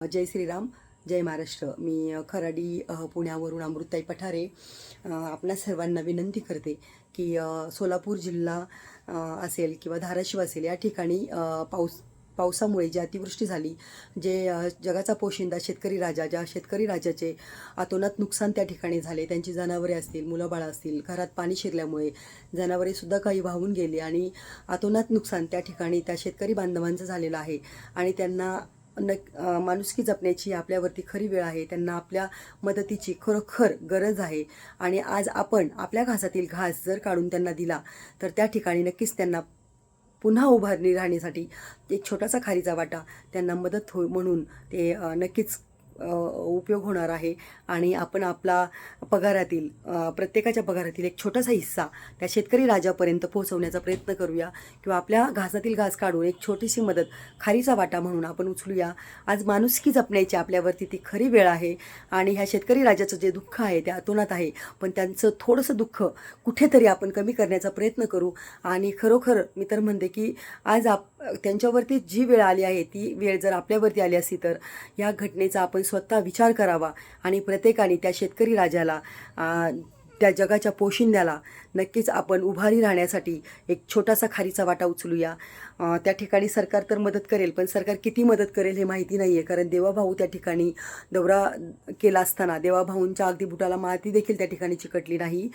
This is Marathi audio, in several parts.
जय श्रीराम, जय महाराष्ट्र. मी खराडी पुण्यावरून अमृताई पठारे आपणा सर्वांना विनंती करते की सोलापूर जिल्हा असेल किंवा धाराशिव असेल या ठिकाणी पावसामुळे जी अतिवृष्टी झाली, जे जगाचा पोशिंदा शेतकरी राजा, ज्या शेतकरी राजाचे अतोनात नुकसान त्या ठिकाणी झाले, त्यांची जनावरे असतील, मुलंबाळं असतील, घरात पाणी शिरल्यामुळे जनावरेसुद्धा काही वाहून गेली आणि अतोनात नुकसान त्या ठिकाणी त्या शेतकरी बांधवांचं झालेलं आहे. आणि त्यांना माणुसकी जपण्याची आपल्यावरती खरी वेळ आहे. त्यांना आपल्या मदतीची खरोखर गरज आहे. आणि आज आपण आपल्या घासातील घास जर काढून त्यांना दिला तर त्या ठिकाणी नक्कीच त्यांना पुन्हा उभारणी राहण्यासाठी एक छोटासा खारीचा वाटा त्यांना मदत म्हणून ते नक्कीच उपयोग होणार आहे. आणि आपण आपला पगारातील प्रत्येकाच्या पगारातील एक छोटासा हिस्सा त्या शेतकरी राजापर्यंत पोहोचवण्याचा प्रयत्न करूया, किंवा आपल्या घासातील घास काढून एक छोटीशी मदत खारीचा वाटा म्हणून आपण उचलूया. आज माणुसकी जपण्याची आपल्यावरती ती खरी वेळ आहे. आणि ह्या शेतकरी राजाचं जे दुःख आहे ते अतोनात आहे, पण त्यांचं थोडंसं दुःख कुठेतरी आपण कमी करण्याचा प्रयत्न करू. आणि खरोखर मी तर म्हणते की आज त्यांच्यावरती जी वेळ आली आहे ती वेळ जर आपल्यावरती आली असती तर या घटनेचा आपण स्वतः विचार करावा आणि प्रत्येकाने त्या शेतकरी राजाला, त्या जगाच्या पोशिंद्याला नक्कीच आपण उभारी राहण्यासाठी एक छोटासा खारीचा वाटा उचलूया. त्या ठिकाणी सरकार तर मदत करेल, पण सरकार किती मदत करेल हे माहिती नाही आहे. कारण देवाभाऊ त्या ठिकाणी दौरा केला असताना देवाभाऊंच्या अगदी बुटाला माती देखील त्या ठिकाणी चिकटली नाही.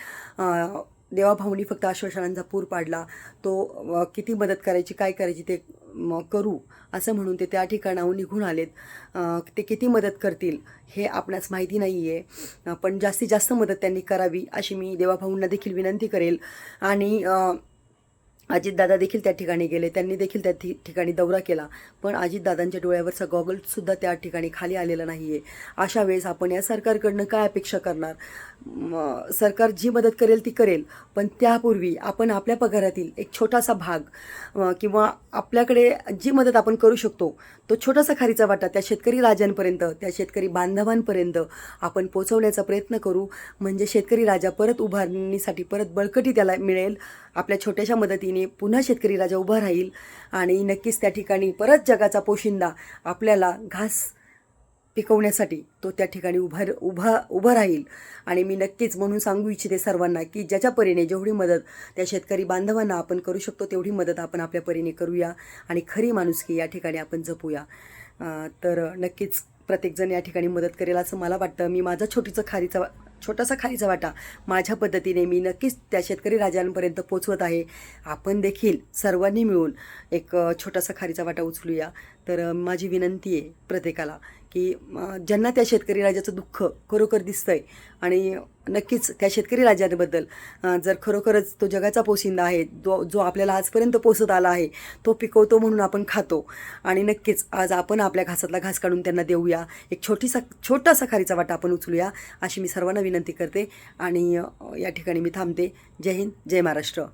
देवाभाऊंनी फक्त आश्वासनांचा पूर पाडला. तो किती मदत करायची, काय करायची ते करू असं म्हणून ते त्या ठिकाणाहून निघून आलेत. ते किती मदत करतील हे आपणास माहिती नाही आहे, पण जास्तीत जास्त मदत त्यांनी करावी अशी मी देवाभाऊंना देखील विनंती करेल. आणि अजितदादा देखील त्या ठिकाणी गेले, त्यांनी देखील त्या ठिकाणी दौरा केला, पण अजितदादांच्या डोळ्यावरचा गॉगलसुद्धा त्या ठिकाणी खाली आलेला नाही आहे. अशा वेळेस आपण या सरकारकडनं काय अपेक्षा करणार? सरकार जी मदत करेल ती करेल, पण त्यापूर्वी आपण आपल्या पगारातील एक छोटासा भाग किंवा आपल्याकडे जी मदत आपण करू शकतो तो छोटासा खारीचा वाटा त्या शेतकरी राजांपर्यंत, त्या शेतकरी बांधवांपर्यंत आपण पोचवण्याचा प्रयत्न करू. म्हणजे शेतकरी राजा परत उभारणीसाठी परत बळकटी त्याला मिळेल. आपल्या छोट्याशा मदतीने पुन्हा शेतकरी राजा उभा राहील आणि नक्कीच त्या ठिकाणी परत जगाचा पोशिंदा आपल्याला घास पिकवण्यासाठी तो त्या ठिकाणी उभा राहील. आणि मी नक्कीच म्हणून सांगू इच्छिते सर्वांना की ज्याच्या परीने जेवढी मदत त्या शेतकरी बांधवांना आपण करू शकतो तेवढी मदत आपण आपल्या परीने करूया आणि खरी माणुसकी या ठिकाणी आपण जपूया. तर नक्कीच प्रत्येकजण या ठिकाणी मदत करेल असं मला वाटतं. मी माझा छोटासा खारीचा वाटा माझ्या पद्धतीने मी नक्कीच त्या शेतकरी राजांपर्यंत पोचवत आहे. आपण देखील सर्वांनी मिळून एक छोटासा खारीचा वाटा उचलूया. तर माझी विनंती आहे प्रत्येकाला की ज्यांना त्या शेतकरी राजाचं दुःख खरोखर दिसतंय आणि नक्कीच त्या शेतकरी राजाबद्दल जर खरोखरच तो जगाचा पोशिंदा आहे, जो आपल्याला आजपर्यंत पोसत आला आहे, तो पिकवतो म्हणून आपण खातो. आणि नक्कीच आज आपण आपल्या घासातला घास काढून त्यांना देऊया. एक छोटासा खारीचा वाटा आपण उचलूया अशी मी सर्वांना विनंती करते. आणि या ठिकाणी मी थांबते. जय हिंद, जय महाराष्ट्र.